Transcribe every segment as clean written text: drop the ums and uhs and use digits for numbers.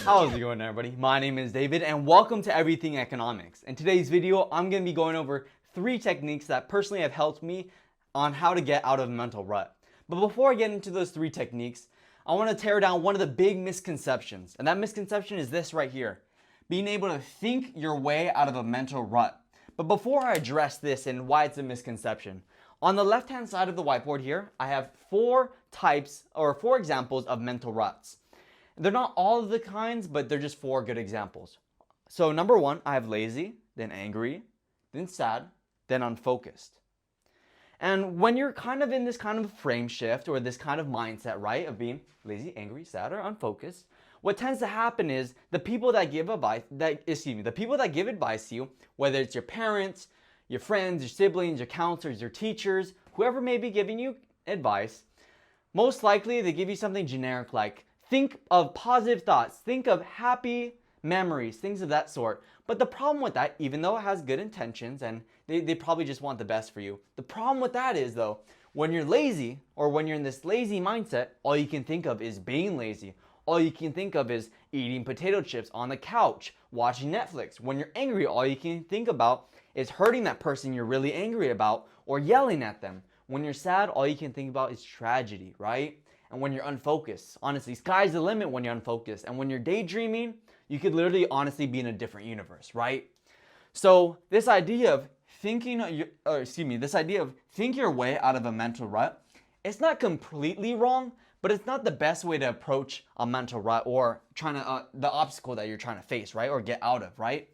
How's it going, everybody? My name is David and welcome to Everything Economics. In today's video, I'm going to be going over 3 techniques that personally have helped me on how to get out of a mental rut. But before I get into those 3 techniques, I want to tear down one of the big misconceptions. And that misconception is this right here: being able to think your way out of a mental rut. But before I address this and why it's a misconception, on the left-hand side of the whiteboard here, I have 4 types or 4 examples of mental ruts. They're not all of the kinds, but they're just 4 good examples. So number 1, I have lazy, then angry, then sad, then unfocused. And when you're kind of in this kind of frame shift or this kind of mindset, right, of being lazy, angry, sad, or unfocused, what tends to happen is the people that give advice, the people that give advice to you, whether it's your parents, your friends, your siblings, your counselors, your teachers, whoever may be giving you advice, most likely they give you something generic like, think of positive thoughts, think of happy memories, things of that sort. But the problem with that, even though it has good intentions and they probably just want the best for you, the problem with that is though, when you're lazy or when you're in this lazy mindset, all you can think of is being lazy. All you can think of is eating potato chips on the couch, watching Netflix. When you're angry, all you can think about is hurting that person you're really angry about or yelling at them. When you're sad, all you can think about is tragedy, right? And when you're unfocused, honestly, sky's the limit when you're unfocused. And when you're daydreaming, you could literally honestly be in a different universe, right? So this idea of think your way out of a mental rut, it's not completely wrong, but it's not the best way to approach a mental rut or the obstacle that you're trying to face, right? Or get out of, right?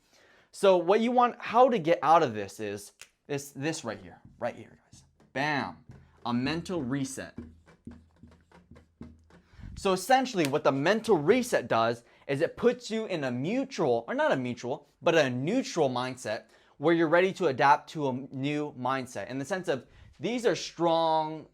So what you want, how to get out of this is this right here, guys. Bam, a mental reset. So essentially what the mental reset does is it puts you in a neutral mindset where you're ready to adapt to a new mindset, in the sense of these are strong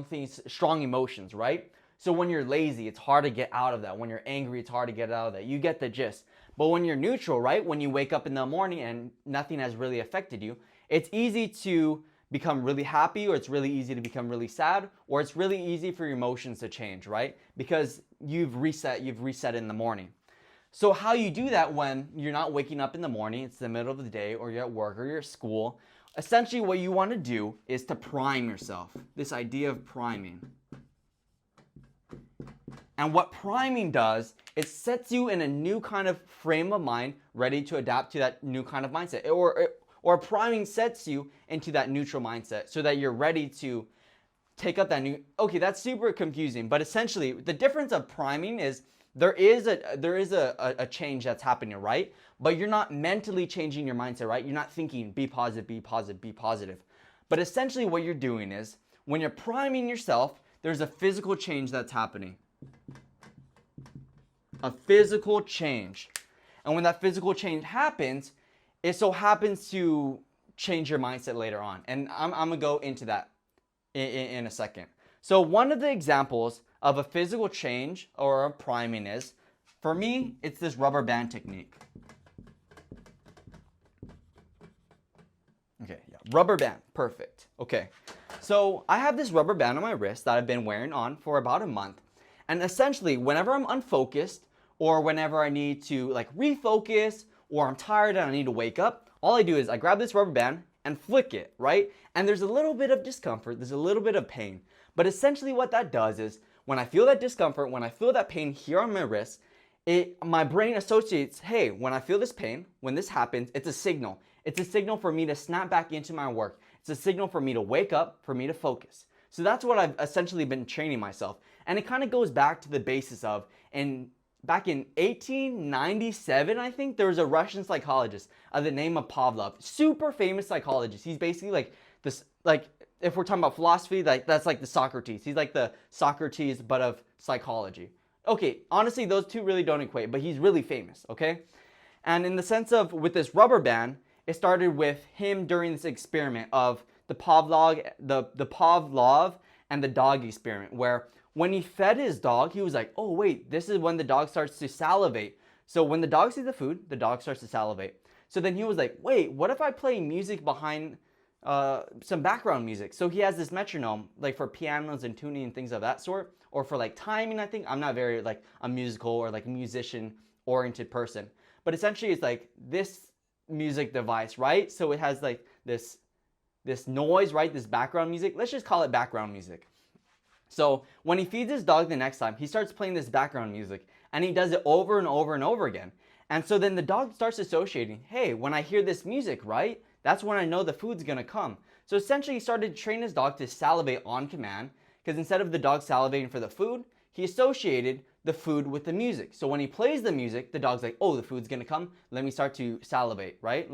things, strong emotions, right? So when you're lazy, it's hard to get out of that. When you're angry, it's hard to get out of that. You get the gist. But when you're neutral, right? When you wake up in the morning and nothing has really affected you, it's easy to become really happy, or it's really easy to become really sad, or it's really easy for your emotions to change, right? Because you've reset in the morning. So how you do that when you're not waking up in the morning, it's the middle of the day, or you're at work, or you're at school, essentially what you want to do is to prime yourself. This idea of priming. And what priming does, it sets you in a new kind of frame of mind, ready to adapt to that new kind of mindset. Or priming sets you into that neutral mindset so that you're ready to take up that new. Okay, that's super confusing, but essentially the difference of priming is there is a change that's happening, right? But you're not mentally changing your mindset, right? You're not thinking be positive, be positive, be positive. But essentially what you're doing is when you're priming yourself, there's a physical change that's happening. A physical change. And when that physical change happens, it so happens to change your mindset later on. And I'm going to go into that in a second. So one of the examples of a physical change or a priming is, for me, it's this rubber band technique. Okay, yeah, rubber band, perfect. Okay, so I have this rubber band on my wrist that I've been wearing on for about a month. And essentially, whenever I'm unfocused or whenever I need to refocus, or I'm tired and I need to wake up, all I do is I grab this rubber band and flick it, right? And there's a little bit of discomfort, there's a little bit of pain. But essentially what that does is, when I feel that discomfort, when I feel that pain here on my wrist, my brain associates, hey, when I feel this pain, when this happens, it's a signal. It's a signal for me to snap back into my work. It's a signal for me to wake up, for me to focus. So that's what I've essentially been training myself. And it kind of goes back to the basis of, back in 1897, I think, there was a Russian psychologist of the name of Pavlov. Super famous psychologist. He's basically if we're talking about philosophy, that's like the Socrates. He's like the Socrates, but of psychology. Okay, honestly, those two really don't equate, but he's really famous, okay? And in the sense of, with this rubber band, it started with him during this experiment of the Pavlov and the dog experiment, where when he fed his dog, he was like, oh wait, this is when the dog starts to salivate. So when the dog sees the food, the dog starts to salivate. So then he was like, wait, what if I play music behind some background music? So he has this metronome, like for pianos and tuning and things of that sort, or for like timing, I think. I'm not very like a musical or like musician oriented person. But essentially it's like this music device, right? So it has like this noise, right? This background music. Let's just call it background music. So when he feeds his dog the next time, he starts playing this background music, and he does it over and over and over again. And so then the dog starts associating, hey, when I hear this music, right? That's when I know the food's gonna come. So essentially he started to train his dog to salivate on command, because instead of the dog salivating for the food, he associated the food with the music. So when he plays the music, the dog's like, oh, the food's gonna come. Let me start to salivate, right?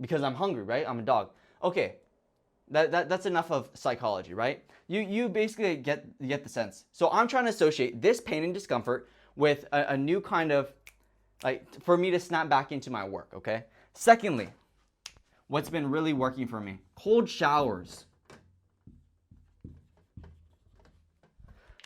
Because I'm hungry, right? I'm a dog. Okay, that's enough of psychology, right? You basically get the sense. So I'm trying to associate this pain and discomfort with a new kind of, like, for me to snap back into my work, okay? Secondly, what's been really working for me, cold showers.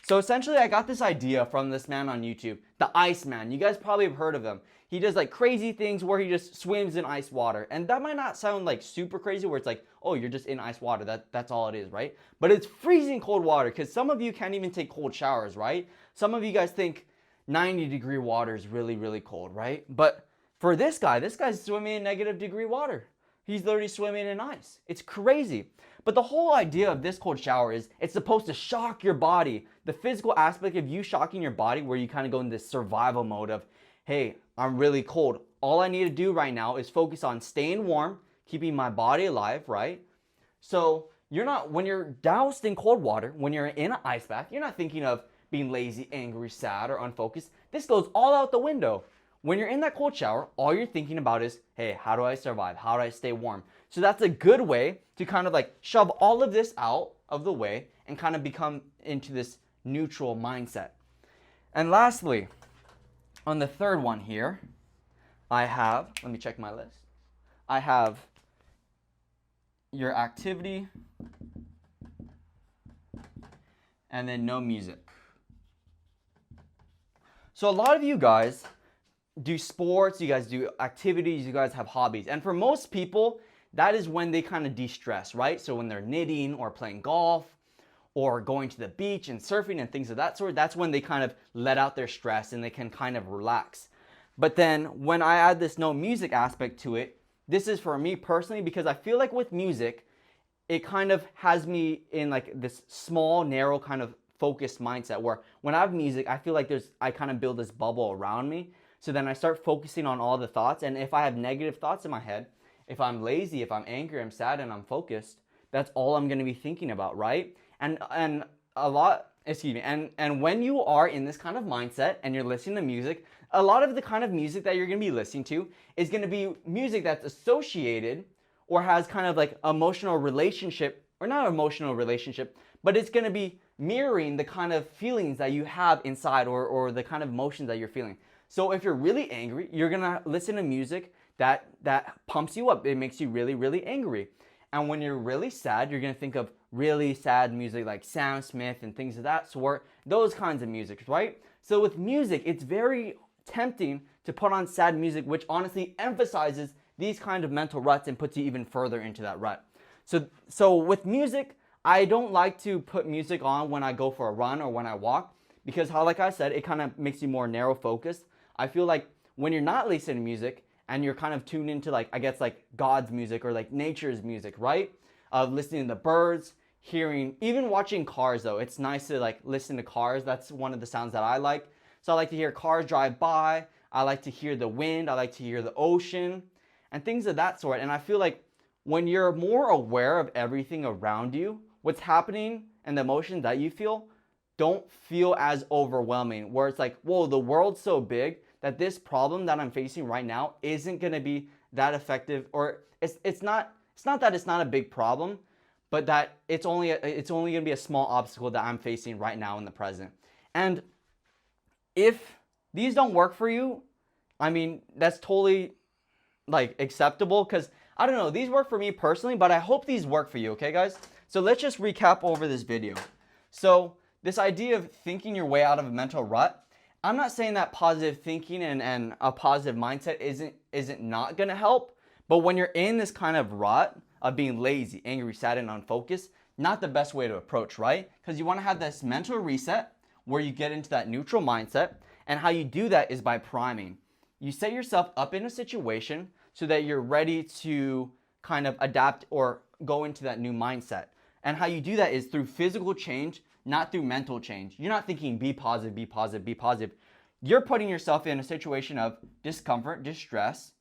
So essentially I got this idea from this man on YouTube, the Iceman. You guys probably have heard of him. He does like crazy things where he just swims in ice water. And that might not sound like super crazy where it's like, oh, you're just in ice water. That's all it is, right? But it's freezing cold water, because some of you can't even take cold showers, right? Some of you guys think 90-degree water is really, really cold, right? But for this guy's swimming in -degree water. He's literally swimming in ice. It's crazy. But the whole idea of this cold shower is it's supposed to shock your body. The physical aspect of you shocking your body, where you kind of go in this survival mode of, hey, I'm really cold. All I need to do right now is focus on staying warm, keeping my body alive, right? So when you're doused in cold water, when you're in an ice bath, you're not thinking of being lazy, angry, sad, or unfocused. This goes all out the window. When you're in that cold shower, all you're thinking about is, hey, how do I survive? How do I stay warm? So that's a good way to kind of like shove all of this out of the way and kind of become into this neutral mindset. And lastly, on the third one here, I have, let me check my list. I have your activity and then no music. So a lot of you guys do sports, you guys do activities, you guys have hobbies. And for most people, that is when they kind of de-stress, right? So when they're knitting or playing golf or going to the beach and surfing and things of that sort, that's when they kind of let out their stress and they can kind of relax. But then when I add this no music aspect to it, this is for me personally, because I feel like with music, it kind of has me in like this small, narrow kind of focused mindset where when I have music, I feel like I kind of build this bubble around me. So then I start focusing on all the thoughts. And if I have negative thoughts in my head, if I'm lazy, if I'm angry, I'm sad, and I'm focused, that's all I'm going to be thinking about, right? And when you are in this kind of mindset and you're listening to music, a lot of the kind of music that you're going to be listening to is going to be music that's associated or has kind of like emotional relationship, or not emotional relationship, but it's going to be mirroring the kind of feelings that you have inside, or the kind of emotions that you're feeling. So if you're really angry, you're going to listen to music that pumps you up. It makes you really, really angry. And when you're really sad, you're going to think of really sad music like Sam Smith and things of that sort, those kinds of music, right? So with music, it's very tempting to put on sad music, which honestly emphasizes these kind of mental ruts and puts you even further into that rut. So with music, I don't like to put music on when I go for a run or when I walk, because like I said, it kind of makes you more narrow focused. I feel like when you're not listening to music and you're kind of tuned into like, I guess like God's music or like nature's music, right? Listening to the birds, hearing, even watching cars though. It's nice to like listen to cars. That's one of the sounds that I like. So I like to hear cars drive by. I like to hear the wind. I like to hear the ocean and things of that sort. And I feel like when you're more aware of everything around you, what's happening and the emotions that you feel don't feel as overwhelming, where it's like, whoa, the world's so big that this problem that I'm facing right now isn't going to be that effective, or it's not that it's not a big problem, but that it's only going to be a small obstacle that I'm facing right now in the present. And if these don't work for you, I mean, that's totally like acceptable, because I don't know, these work for me personally, but I hope these work for you, okay guys? So let's just recap over this video. So this idea of thinking your way out of a mental rut, I'm not saying that positive thinking and a positive mindset isn't not going to help, but when you're in this kind of rut of being lazy, angry, sad, and unfocused, not the best way to approach, right? Because you want to have this mental reset where you get into that neutral mindset, and how you do that is by priming. you set yourself up in a situation so that you're ready to kind of adapt or go into that new mindset. And how you do that is through physical change, not through mental change. You're not thinking be positive, be positive, be positive. You're putting yourself in a situation of discomfort, distress,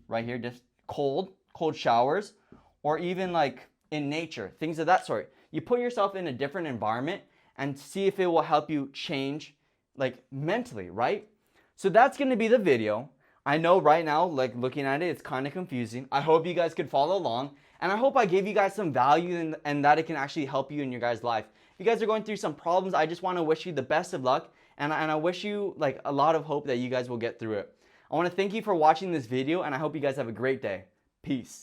right here, just cold showers, or even like in nature, things of that sort. You put yourself in a different environment and see if it will help you change like mentally, right? So that's going to be the video. I know right now, like looking at it, it's kind of confusing. I hope you guys could follow along, and I hope I gave you guys some value and that it can actually help you in your guys' life. If you guys are going through some problems, I just want to wish you the best of luck, and I wish you like a lot of hope that you guys will get through it. I want to thank you for watching this video, and I hope you guys have a great day. Peace.